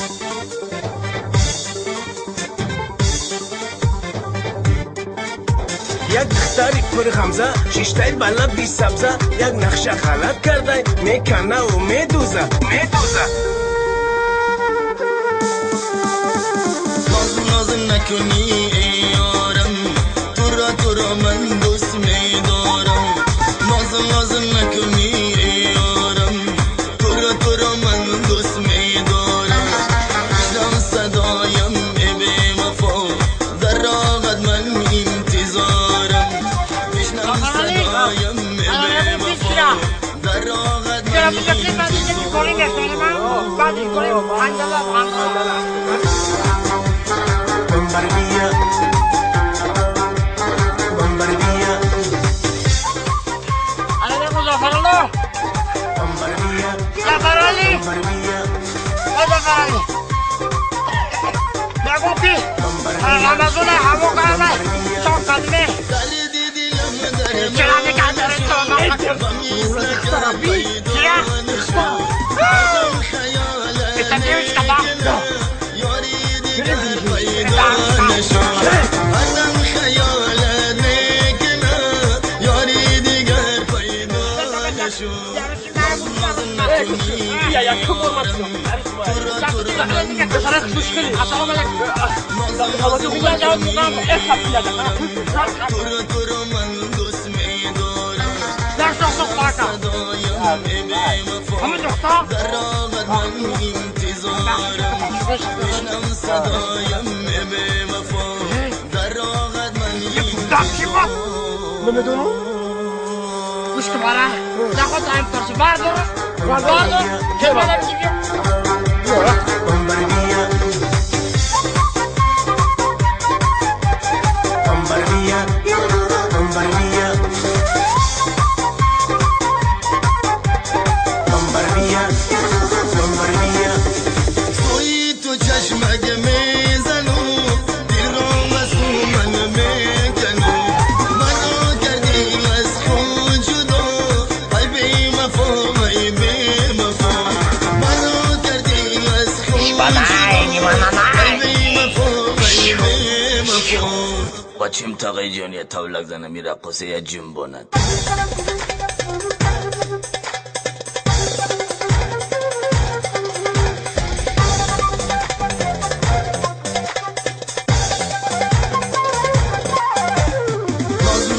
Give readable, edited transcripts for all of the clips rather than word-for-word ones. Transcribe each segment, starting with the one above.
یک دختری پر غمزه شیشتای بالا بی سبزه یک نقشه خلق کرده میکنه و میدوزه ناز نکنی ای یارم تو را من دوست میدارم ناز نکنی ای یارم تو را من دوست میدارم بشنم صدایم ای بی وفا در راغت من انتظارم بشنم صدایم ای بی وفا در راغت من گوش که باره نخواد این پرسه بردار که باره بگیم بچیم تاقی جانی تولک زنه میره قصه یه جنباند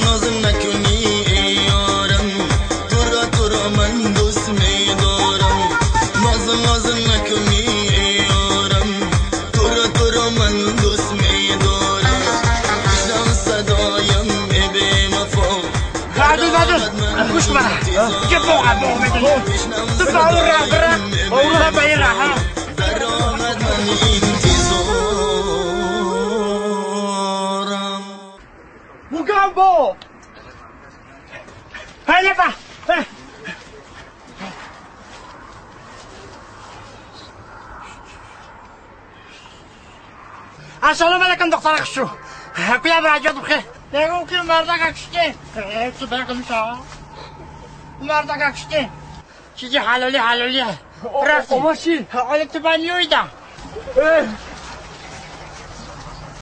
ناز نکنی ای یارم تو را من دوست میدارم ناز نکنی ای یارم تو را من دوست میدارم بشنم صدایم ای بی وفا گوش که باره که بوقع میدونی تو بره بیره ها در راحت من انتظارم Mugambo! Hadi bak! السلام علیکم دختر اخشو کیا براجات بخیر نگو که مردک اکشتی تو برکن شا مردک اکشتی چیزی حلالی رفتی اما چی؟ حالی تو بانیویدم